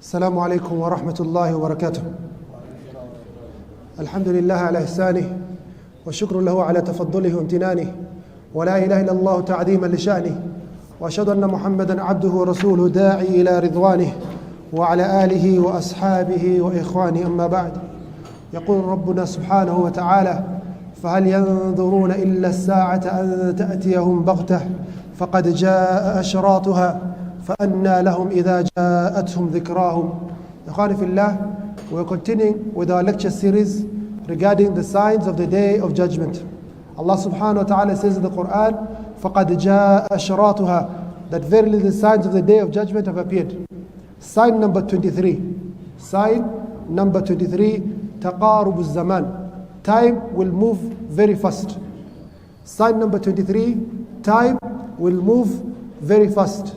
السلام عليكم ورحمة الله وبركاته. الحمد لله على إحسانه والشكر له على تفضله وامتنانه، ولا إله إلا الله تعظيما لشأنه، وأشهد أن محمدا عبده ورسوله داعي إلى رضوانه وعلى آله وأصحابه وإخوانه. أما بعد، يقول ربنا سبحانه وتعالى: فهل ينظرون إلا الساعة أن تأتيهم بغتة فقد جاء أشراطها فأنى لهم إذا جاءتهم ذكراهم. إخواني في الله, we are continuing with our lecture series regarding the signs of the day of judgment. Allah subhanahu wa ta'ala says in the Quran, فَقَدْ جَاءَ أَشْرَاطُهَا, that verily the signs of the day of judgment have appeared. Sign number 23. Sign number 23, تَقَارُبُ الزَّمَانِ, time will move very fast. Sign number 23, time will move very fast.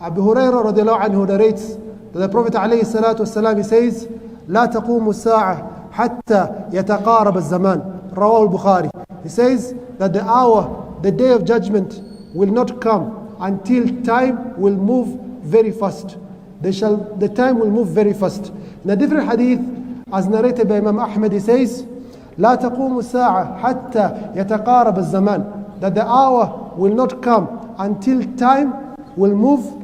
Abu Hurairah radiallahu anhu narrates that the Prophet alayhi salatu wasalam, he says, لا تقوم الساعة حتى يتقارب الزمان. Rawah al-Bukhari. He says that the hour, the day of judgment will not come until time will move very fast. The time will move very fast. In a different hadith, as narrated by Imam Ahmad, he says, لا تقوم الساعة حتى يتقارب الزمان. That the hour will not come until time will move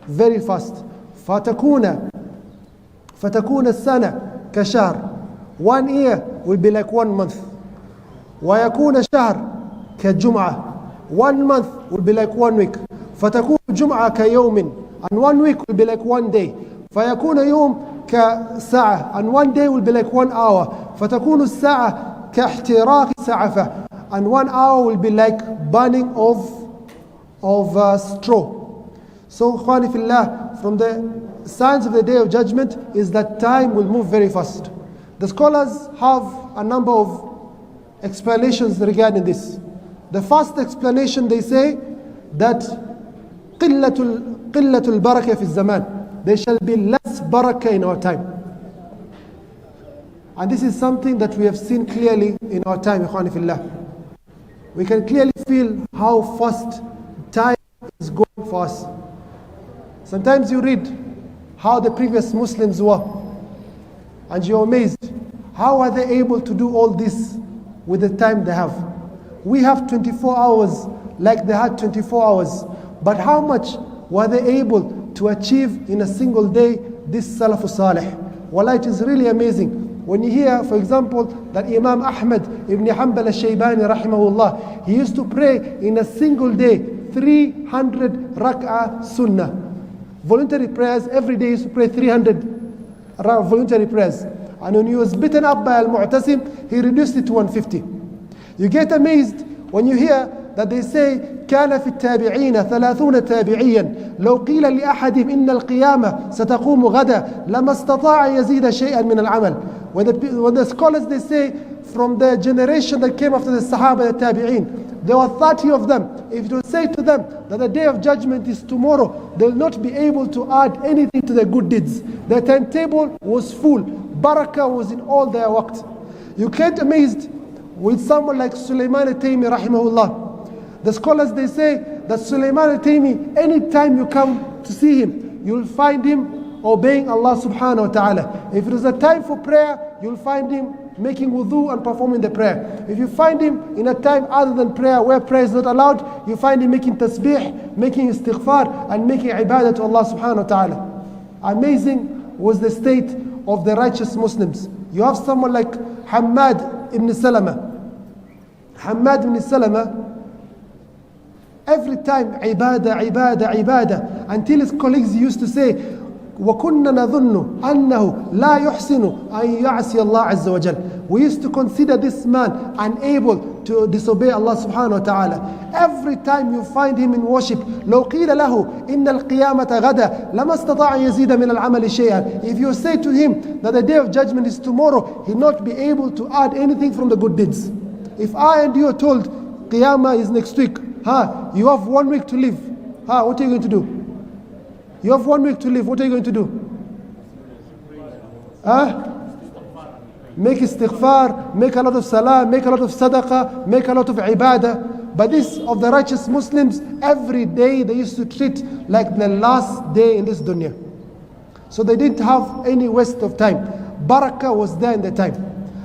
very fast. فتكون السنة كشهر. 1 year will be like 1 month. ويكون الشهر كجمعة. 1 month will be like 1 week. فتكون الجمعة كيوم, and 1 week will be like 1 day. فيكون يوم كساعة, and 1 day will be like 1 hour. فتكون الساعة كاحتراق سعفة, and 1 hour will be like burning of straw. So, Khwani fillah, from the signs of the day of judgment is that time will move very fast. The scholars have a number of explanations regarding this. The first explanation, they say that قِلَّةُ الْبَرَكَةِ فِي الزَّمَانِ, there shall be less barakah in our time. And this is something that we have seen clearly in our time, Khwani fillah. We can clearly feel how fast time is going for us. Sometimes you read how the previous Muslims were, and you're amazed. How are they able to do all this with the time they have? We have 24 hours like they had 24 hours. But how much were they able to achieve in a single day, this Salafus Salih? Wallah, it is really amazing. When you hear, for example, that Imam Ahmad ibn Hanbal al-Shaybani rahimahullah, he used to pray in a single day 300 rak'ah sunnah. Voluntary prayers, every day he used to pray 300 voluntary prayers. And when he was beaten up by Al-Mu'tasim, he reduced it to 150. You get amazed when you hear that they say, كان في التابعين 30 تابعيا لو قيل لأحدهم إن القيامة ستقوم غدا لما استطاع يزيد شيئا من العمل. When the scholars, they say, from the generation that came after the Sahaba, the Tabi'een, there were 30 of them. If you say to them that the day of judgment is tomorrow, they will not be able to add anything to their good deeds. Their timetable was full. Barakah was in all their waqt. You get amazed with someone like Sulaiman al-Taymi rahimahullah. The scholars, they say that Sulaiman al-Taymi, anytime you come to see him, you'll find him obeying Allah subhanahu wa ta'ala. If it is a time for prayer, you'll find him making wudu and performing the prayer. If you find him in a time other than prayer, where prayer is not allowed, you find him making tasbih, making istighfar, and making ibadah to Allah subhanahu wa ta'ala. Amazing was the state of the righteous Muslims. You have someone like Hammad ibn Salama. Hammad ibn Salama, every time ibadah, ibadah, ibadah, until his colleagues used to say, وَكُنَّا نَظُنُّ أَنَّهُ لَا يُحْسِنُ أَن يَعْصِيَ اللَّهَ عَزَّ وَجَلَّ. We used to consider this man unable to disobey Allah subhanahu wa ta'ala. Every time you find him in worship, لو قيل له إن القيامة غدا لما استطاع يزيد من العمل شيئا. If you say to him that the day of judgment is tomorrow, he'll not be able to add anything from the good deeds. If I and you are told Qiyamah is next week, you have 1 week to live, what are you going to do? You have 1 week to live, what are you going to do? Make istighfar, make a lot of salah, make a lot of sadaqah, make a lot of ibadah. But this of the righteous Muslims, every day they used to treat like the last day in this dunya. So they didn't have any waste of time. Barakah was there in the time.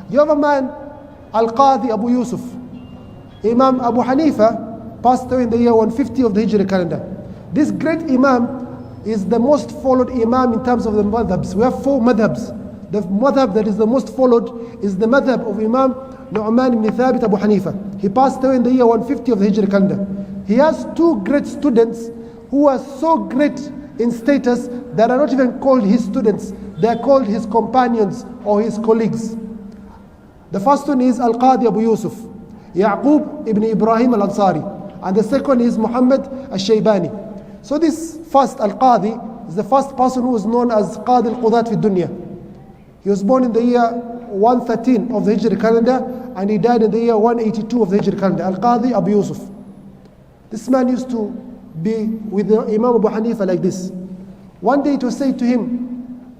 You have a man, Al-Qadi Abu Yusuf. Imam Abu Hanifa passed away in the year 150 of the Hijri calendar. This great Imam is the most followed Imam in terms of the madhabs. We have 4 madhabs. The madhab that is the most followed is the madhab of Imam Nu'man ibn Thabit Abu Hanifa. He passed away in the year 150 of the Hijri calendar. He has 2 great students who are so great in status that are not even called his students. They are called his companions or his colleagues. The first one is Al-Qadi Abu Yusuf, Yaqub ibn Ibrahim al-Ansari. And the second is Muhammad al-Shaybani. So this first Al-Qadi is the first person who was known as Qadi al-Qudat fi dunya. He was born in the year 113 of the Hijri calendar and he died in the year 182 of the Hijri calendar. Al-Qadi Abu Yusuf. This man used to be with Imam Abu Hanifa like this. One day it was said to him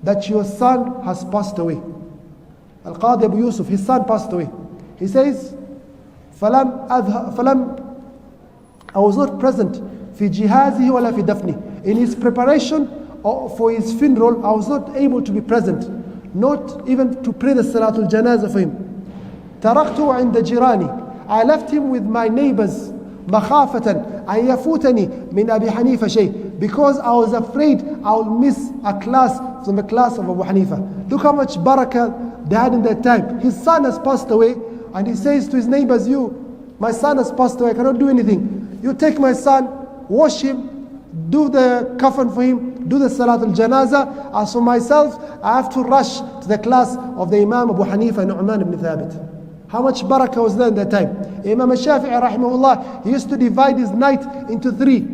that your son has passed away. Al-Qadi Abu Yusuf, his son passed away. He says, I was not present في جهازه ولا في دفنه. In his preparation for his funeral, I was not able to be present, not even to pray the Salatul Janazah for him. تركته عند جيراني. I left him with my neighbors مخافة أن يفوتني من أبي حنيفة شيء, because I was afraid I will miss a class from the class of Abu Hanifa. Look how much barakah they had in that time. His son has passed away and he says to his neighbors, my son has passed away, I cannot do anything. You take my son, wash him, do the kafan for him, do the salat al-janazah. As for myself, I have to rush to the class of the Imam Abu Hanifa Nu'man ibn Thabit. How much barakah was there in that time? Imam al-Shafi'i rahimahullah, he used to divide his night into 3.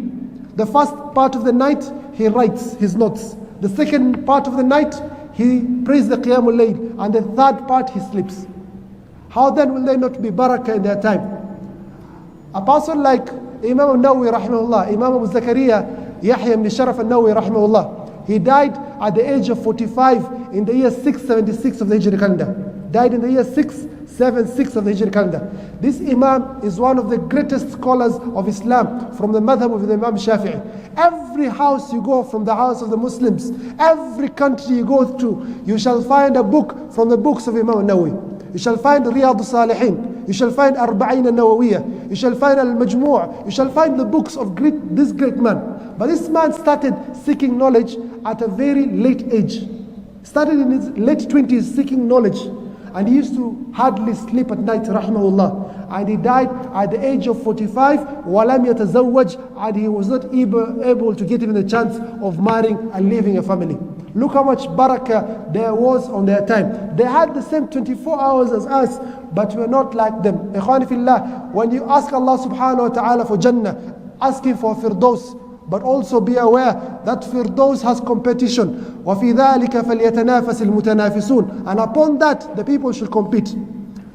The first part of the night, he writes his notes. The second part of the night, he prays the Qiyamul Layl. And the third part, he sleeps. How then will there not be barakah in their time? A person like Imam al-Nawawi rahimahullah, Imam Abu Zakaria, Yahya ibn Sharaf al-Nawawi rahimahullah, he died at the age of 45 in the year 676 of the Hijri calendar. Died in the year 676 of the Hijri calendar. This Imam is one of the greatest scholars of Islam from the madhab of the Imam Shafi'i. Every house you go from the house of the Muslims, every country you go to, you shall find a book from the books of Imam al-Nawawi. You shall find Riyadh al-Salihin. You shall find Arba'in al-Nawawiyah. You shall find Al-Majmu'. You shall find the books of this great man. But this man started seeking knowledge at a very late age. Started in his late 20s seeking knowledge. And he used to hardly sleep at night, rahimahullah. And he died at the age of 45, وَلَمْ يَتَزَوَّجْ, and he was not able to get even the chance of marrying and leaving a family. Look how much barakah there was on their time. They had the same 24 hours as us, but we're not like them. Ikhwani fillah, when you ask Allah subhanahu wa ta'ala for Jannah, ask Him for Firdaus, but also be aware that Firdaus has competition. وَفِي ذَلِكَ فَلْيَتَنَافَسِ الْمُتَنَافِسُونَ. And upon that, the people should compete.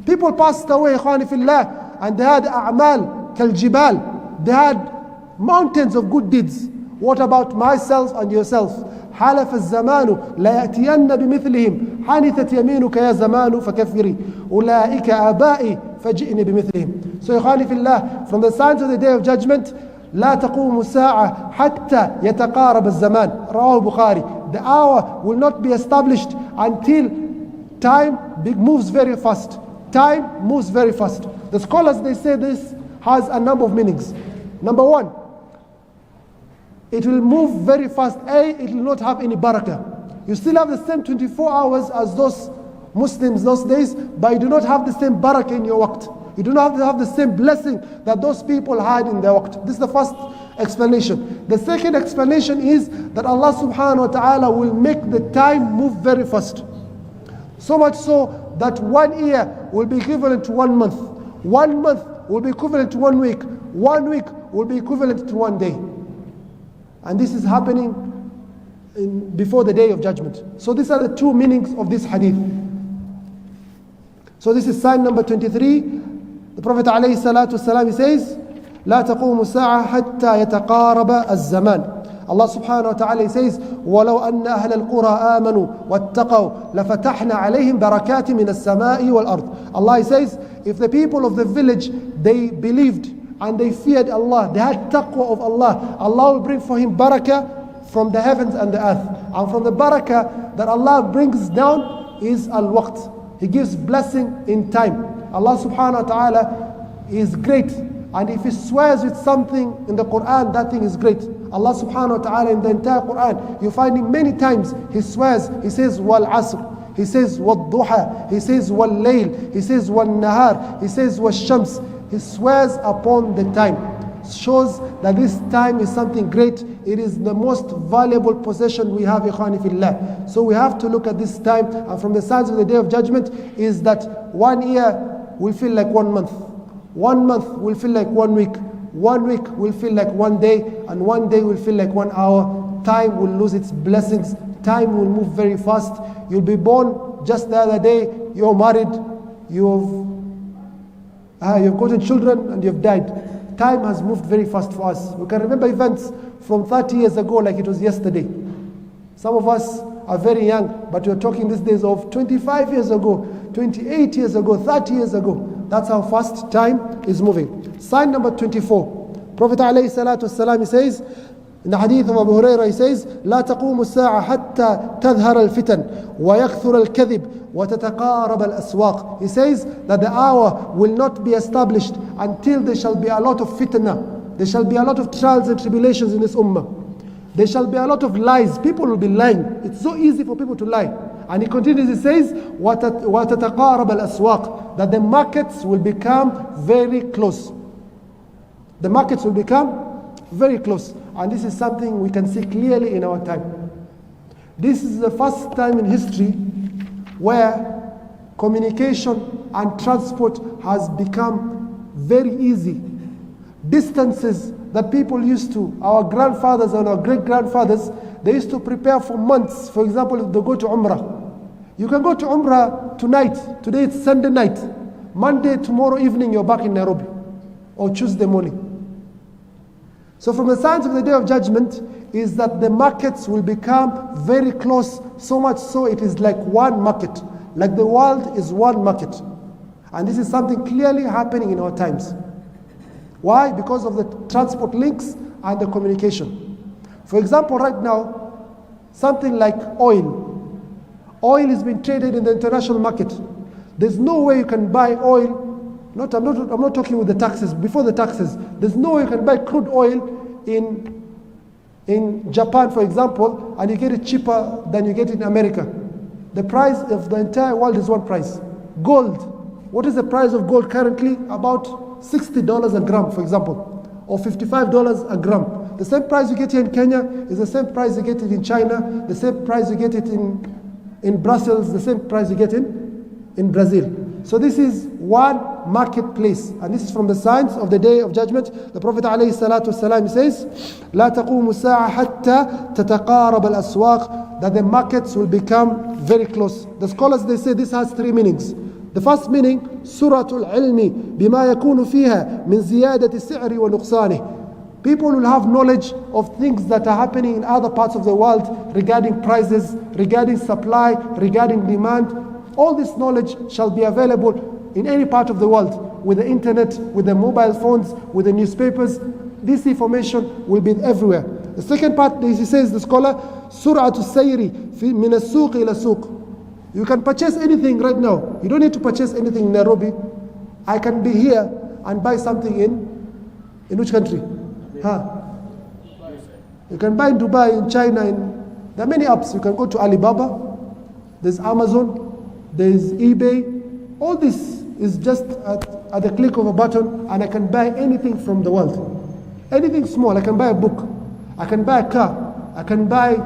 People passed away, ikhwani fillah, and they had a'mal kal-jibal. They had mountains of good deeds. What about myself and yourself? حلف الزمان لا يأتين بمثلهم حنثت يمينك يا زمان فكفري أولئك آبائي فجئني بمثلهم. So ikhwani fillah, from the signs of the day of judgment, لا تقوم الساعة حتى يتقارب الزمان. رواه البخاري. The hour will not be established until time moves very fast. Time moves very fast. The scholars, they say this has a number of meanings. Number 1, it will move very fast. It will not have any barakah. You still have the same 24 hours as those Muslims those days, but you do not have the same barakah in your waqt. You do not have the same blessing that those people had in their waqt. This is the first explanation. The second explanation is that Allah subhanahu wa ta'ala will make the time move very fast. So much so that 1 year will be equivalent to 1 month. 1 month will be equivalent to 1 week. 1 week will be equivalent to 1 day. And this is happening before the day of judgment. So these are the 2 meanings of this hadith. So this is sign number 23. The Prophet alayhi salatu wasalam, he says, لا تقوم الساعة حتى يتقارب الزمان. Allah subhanahu wa ta'ala, he says, وَلَوْ أَنَّ أَهْلَ الْقُرَىٰ آمَنُوا وَاتَّقَوْا لَفَتَحْنَا عَلَيْهِمْ بَرَكَاتٍ مِنَ السَّمَاءِ وَالْأَرْضِ. Allah, he says, if the people of the village, they believed and they feared Allah, they had taqwa of Allah, Allah will bring for him barakah from the heavens and the earth. And from the barakah that Allah brings down is al-waqt. He gives blessing in time. Allah subhanahu wa ta'ala is great. And if He swears with something in the Quran, that thing is great. Allah subhanahu wa ta'ala in the entire Quran, you find Him many times, He swears, He says, wal asr. He says, wal duha. He says, wal layl. He says, wal nahar. He says, wal shams. He swears upon the time. Shows that this time is something great. It is the most valuable possession we have, ikhwani fillah. So we have to look at this time. And from the signs of the Day of Judgment is that 1 year will feel like 1 month. 1 month will feel like 1 week. 1 week will feel like 1 day. And 1 day will feel like 1 hour. Time will lose its blessings. Time will move very fast. You'll be born just the other day. You're married. You've gotten children and you've died. Time has moved very fast for us. We can remember events from 30 years ago like it was yesterday. Some of us are very young, but we're talking these days of 25 years ago, 28 years ago, 30 years ago. That's how fast time is moving. Sign number 24. Prophet alayhi salatu wasalam, he says, in the hadith of Abu Hurairah, he says, لا تقوم الساعة حتى تظهر الفتن ويكثر الكذب وتتقارب الأسواق. He says that the hour will not be established until there shall be a lot of fitna. There shall be a lot of trials and tribulations in this ummah. There shall be a lot of lies. People will be lying. It's so easy for people to lie. And he continues, he says, وتتقارب الأسواق. That the markets will become very close. The markets will become very close. And this is something we can see clearly in our time. This is the first time in history where communication and transport has become very easy. Distances that people used to, our grandfathers and our great-grandfathers, they used to prepare for months. For example, if they go to Umrah. You can go to Umrah tonight. Today it's Sunday night. Monday, tomorrow evening, you're back in Nairobi. Or Tuesday morning. So from the signs of the Day of Judgment is that the markets will become very close, so much so it is like one market. Like the world is one market. And this is something clearly happening in our times. Why? Because of the transport links and the communication. For example, right now, something like oil. Oil is being traded in the international market. There's no way you can buy oil. I'm not talking with the taxes, before the taxes. There's no way you can buy crude oil in Japan, for example, and you get it cheaper than you get it in America. The price of the entire world is one price. Gold. What is the price of gold currently? About $60 a gram, for example, or $55 a gram. The same price you get here in Kenya is the same price you get it in China, the same price you get it in Brussels, the same price you get in Brazil. So this is one marketplace, and this is from the signs of the Day of Judgment. The Prophet ﷺ says, لا تقوم الساعة حتى تتقارب الأسواق, that the markets will become very close. The scholars, they say this has 3 meanings. The first meaning, سرعة العلم بما يكون فيها من زيادة السعر ونقصانه. People will have knowledge of things that are happening in other parts of the world regarding prices, regarding supply, regarding demand. All this knowledge shall be available in any part of the world, with the internet, with the mobile phones, with the newspapers. This information will be everywhere. The second part, he says, the scholar, سرعة السير من السوق إلى السوق. You can purchase anything right now. You don't need to purchase anything in Nairobi. I can be here and buy something in which country? You can buy in Dubai, in China. There are many apps. You can go to Alibaba. There's Amazon. There's eBay. All this is just at the click of a button, and I can buy anything from the world. Anything small. I can buy a book. I can buy a car. I can buy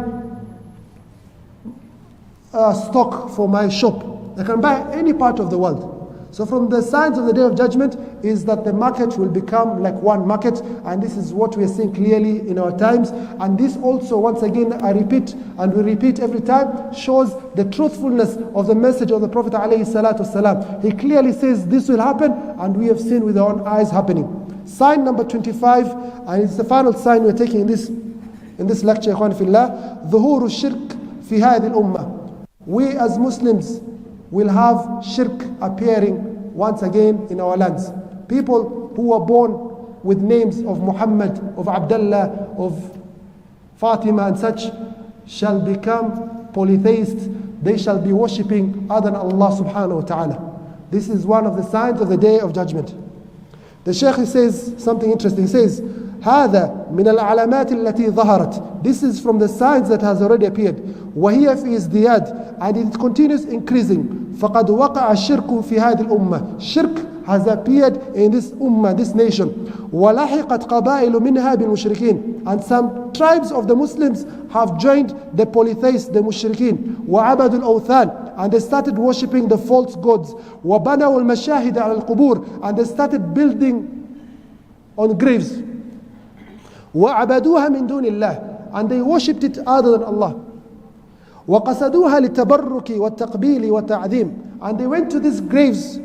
stock for my shop. I can buy any part of the world. So from the signs of the Day of Judgment is that the market will become like one market, and this is what we are seeing clearly in our times. And this also, once again, I repeat, and we repeat every time, shows the truthfulness of the message of the Prophet ﷺ. He clearly says this will happen, and we have seen with our own eyes happening. Sign number 25, and it's the final sign we're taking in this lecture, ikhwan fillah, ظهور الشرك في هذه الأمة. We as Muslims will have shirk appearing once again in our lands. People who were born with names of Muhammad, of Abdullah, of Fatima and such, shall become polytheists. They shall be worshipping other than Allah subhanahu wa ta'ala. This is one of the signs of the Day of Judgment. The Shaykh says something interesting. He says, هذا من العلامات التي ظهرت. This is from the signs that has already appeared. وهي في ازدياد, and it continues increasing. فقد وقع الشرك في هذه الأمة. Shirk has appeared in this ummah, this nation. وَلَحِقَتْ قَبَائِلُ مِنْهَا بِالْمُشْرِكِينَ. And some tribes of the Muslims have joined the polytheists, the mushrikeen. وَعَبَدُوا الْأَوْثَانِ. And they started worshipping the false gods. وَبَنَوُا الْمَشَاهِدَ عَلَى الْقُبُورِ. And they started building on graves. وَعَبَدُوهَا مِن دُونِ اللَّهِ. And they worshipped it other than Allah. وَقَصَدُوهَا لِلتَّبَرُّكِ وَالتَّقْبِيلِ وَالتَّعْظِيمِ. And they went to these graves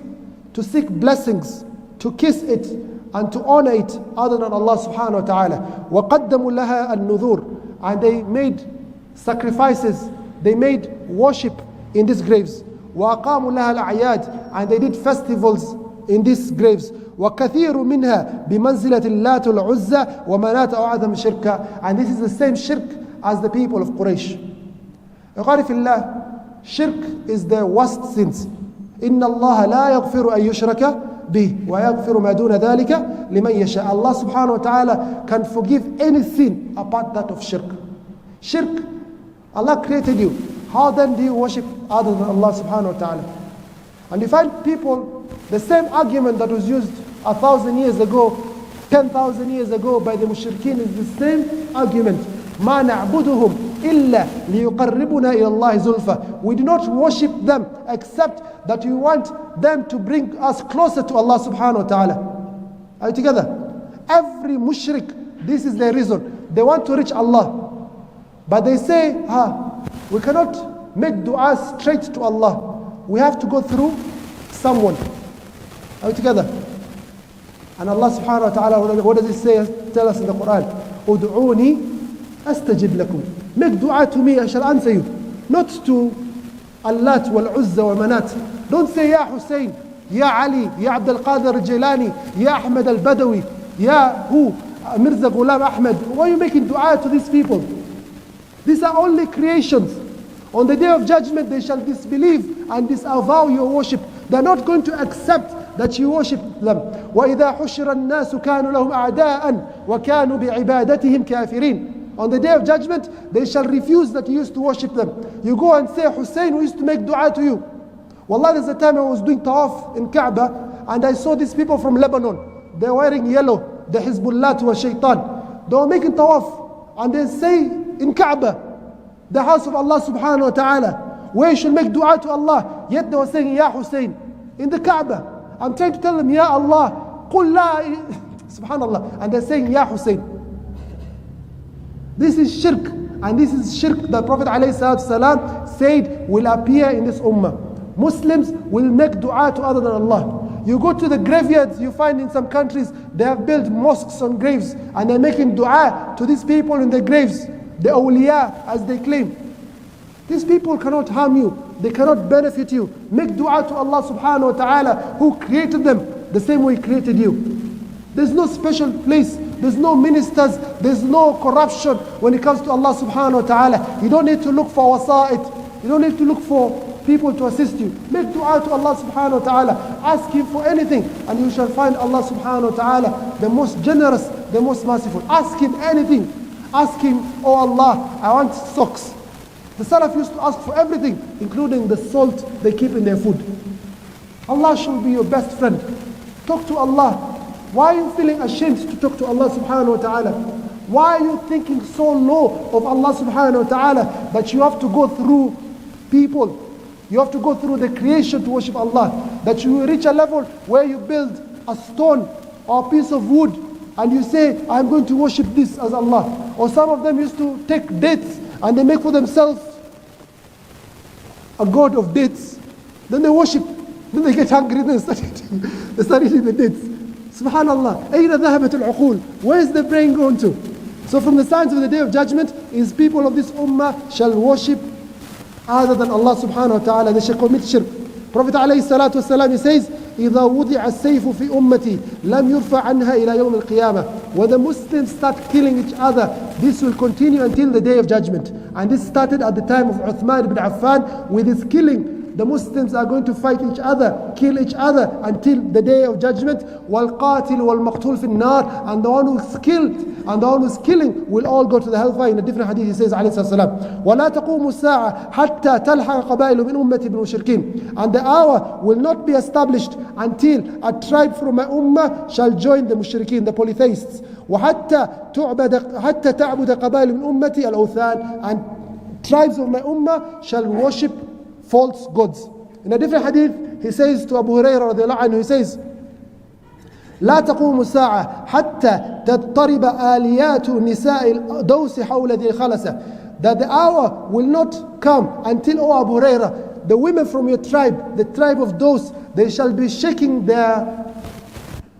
to seek blessings, to kiss it, and to honor it other than Allah subhanahu wa ta'ala. وَقَدَّمُوا لَهَا النُّذُورِ. And they made sacrifices, they made worship in these graves. وَأَقَامُوا لَهَا الْأَعْيَادِ. And they did festivals in these graves. وَكَثِيرٌ مِنْهَا بِمَنْزِلَةِ اللَّاتِ الْعُزَّى وَمَنَاةَ وَعَظَمِ شِرْكَ. And this is the same shirk as the people of Quraysh. إخواني في الله, shirk is the worst sins. إن الله لا يغفر أن يشرك به ويغفر ما دون ذلك لمن يشاء. Allah subhanahu wa ta'ala can forgive any sin apart that of shirk. Shirk, Allah created you. How then do you worship other than Allah subhanahu wa ta'ala? And you find people, the same argument that was used 1,000 years ago, 10,000 years ago by the mushrikeen is the same argument. ما نعبدهم إلا ليقربنا إلى الله زلفى. We do not worship them except that we want them to bring us closer to Allah subhanahu wa ta'ala. Are you together? Every mushrik, this is their reason. They want to reach Allah. But they say, we cannot make dua straight to Allah. We have to go through someone. Are you together? And Allah subhanahu wa ta'ala, what does He say? Tell us in the Quran. Ud'uni astajib lakum. Make dua to me, I shall answer you. Not to Allat wal Uzza wal Manat. Don't say Ya Hussein, Ya Ali, Ya Abdul Qadir al-Jilani, Ya Ahmed al-Badawi, Ya who? Mirza Ghulam Ahmed. Why are you making dua to these people? These are only creations. On the Day of Judgment they shall disbelieve and disavow your worship. They are not going to accept that you worship them. وَإِذَا حُشِرَ النَّاسُ كَانُوا لَهُمْ أَعْدَاءً وَكَانُوا بِعِبَادَتِهِمْ كَافِرِينَ. On the Day of Judgment, they shall refuse that you used to worship them. You go and say, Hussein, we used to make dua to you. Wallah, there's a time I was doing tawaf in Kaaba, and I saw these people from Lebanon. They're wearing yellow, the Hizbullah wa Shaitan. They were making tawaf, and they say in Kaaba, the house of Allah subhanahu wa ta'ala, where you should make dua to Allah. Yet they were saying, Ya Hussein, in the Kaaba. I'm trying to tell them, Ya Allah, قُلْ لَا Subhanallah. And they're saying, Ya Hussein. This is shirk, and this is shirk that Prophet ﷺ said will appear in this ummah. Muslims will make dua to other than Allah. You go to the graveyards, you find in some countries they have built mosques on graves, and they're making dua to these people in the graves, the awliya as they claim. These people cannot harm you, they cannot benefit you. Make dua to Allah subhanahu wa ta'ala who created them the same way He created you. There's no special place. There's no ministers, there's no corruption when it comes to Allah subhanahu wa ta'ala. You don't need to look for wasa'id. You don't need to look for people to assist you. Make dua to Allah subhanahu wa ta'ala. Ask Him for anything and you shall find Allah subhanahu wa ta'ala the most generous, the most merciful. Ask Him anything. Ask Him, oh Allah, I want socks. The Salaf used to ask for everything, including the salt they keep in their food. Allah should be your best friend. Talk to Allah. Why are you feeling ashamed to talk to Allah subhanahu wa ta'ala? Why are you thinking so low of Allah subhanahu wa ta'ala that you have to go through people? You have to go through the creation to worship Allah. That you reach a level where you build a stone or a piece of wood and you say, I'm going to worship this as Allah. Or some of them used to take dates and they make for themselves a god of dates. Then they worship. Then they get hungry and they start eating the dates. Subhanallah, أين ذهبت العقول? Where is the brain going to? So from the signs of the Day of Judgment is people of this ummah shall worship other than Allah subhanahu wa ta'ala. They shall commit shirk. Prophet alayhi salatu wasalam, he says, إذا وضع السيف في أمتي لم يرفع عنها إلى يوم القيامة when the Muslims start killing each other, this will continue until the day of judgment. And this started at the time of Uthman ibn Affan with his killing. The Muslims are going to fight each other, kill each other until the day of judgment. وَالْقَاتِلُ وَالْمَقْتُولُ فِي النَّارِ. And the one who's killed and the one who's killing will all go to the hellfire. In a different hadith he says عليه الصلاة والسلام وَلَا تَقُومُ السَّاعَةِ حَتَّى تَلْحَقَ قَبَائِلُ مِنْ أُمَّتِ بِالْمُشْرِكِينَ. And the hour will not be established until a tribe from my ummah shall join the mushrikeen, the polytheists. وَحَتَّى تَعْبُدَ قَبَائِلُ مِنْ أُمَّتِ الْأَوْثَانِ. And tribes of my ummah shall worship false gods. In a different hadith, he says to Abu Hurairah radiallahu anhu, he says, لا تقوم الساعة حتى تضطرب آليات نساء الدوس حول ذي الخلسة. That the hour will not come until, O Abu Hurairah, the women from your tribe, the tribe of those, they shall be shaking their,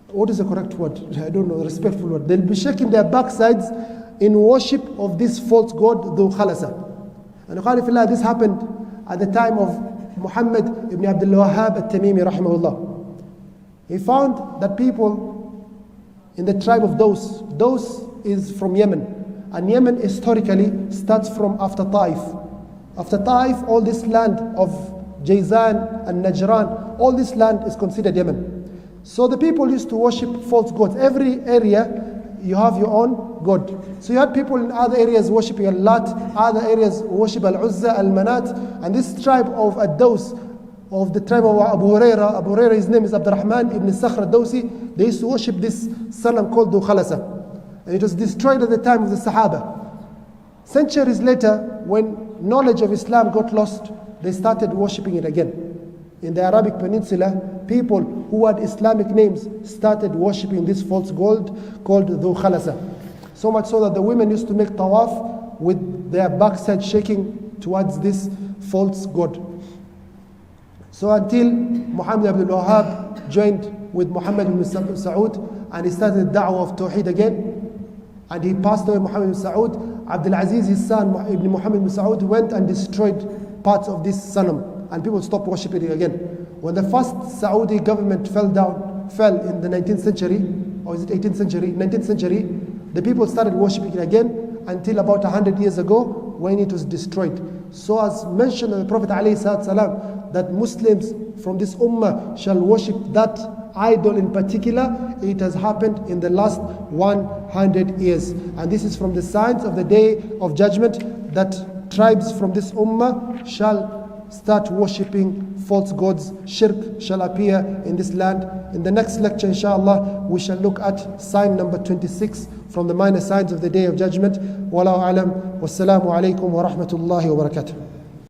what is the correct word? I don't know, the respectful word. They'll be shaking their backsides in worship of this false god, Dhu Khalasa. And Khalifillah, this happened at the time of Muhammad ibn Abdul Wahhab al-Tamimi rahimahullah. He found that people in the tribe of Dos is from Yemen. And Yemen historically starts from after Taif. After Taif, all this land of Jayzan and Najran, all this land is considered Yemen. So the people used to worship false gods. Every area, you have your own god. So you had people in other areas worshiping Al-Lat, other areas worship Al-Uzza, Al-Manat, and this tribe of Ad-Daws, of the tribe of Abu Hurairah, his name is Abdurrahman ibn Sakhr Ad-Dawsi, they used to worship this sanam called Dhu Khalasa. And it was destroyed at the time of the Sahaba. Centuries later, when knowledge of Islam got lost, they started worshipping it again. In the Arabic Peninsula, people who had Islamic names started worshipping this false god called Dhu Khalasa. So much so that the women used to make tawaf with their backside shaking towards this false god. So until Muhammad ibn Wahhab joined with Muhammad ibn Saud and he started the da'wah of Tawheed again, and he passed away, Muhammad ibn Saud, Abdul Aziz, his son, Ibn Muhammad ibn Saud, went and destroyed parts of this sanam, and people stopped worshipping it again. When the first Saudi government fell in the 19th century, or is it 18th century? 19th century, the people started worshipping it again until about 100 years ago when it was destroyed. So as mentioned in the Prophet ﷺ, that Muslims from this ummah shall worship that idol in particular, it has happened in the last 100 years. And this is from the signs of the day of judgment, that tribes from this ummah shall start worshipping false gods. Shirk shall appear in this land. In the next lecture, inshallah, we shall look at sign number 26 from the minor signs of the day of judgment. Wallahu alam. Wassalamu alaikum wa rahmatullahi wa barakatuh.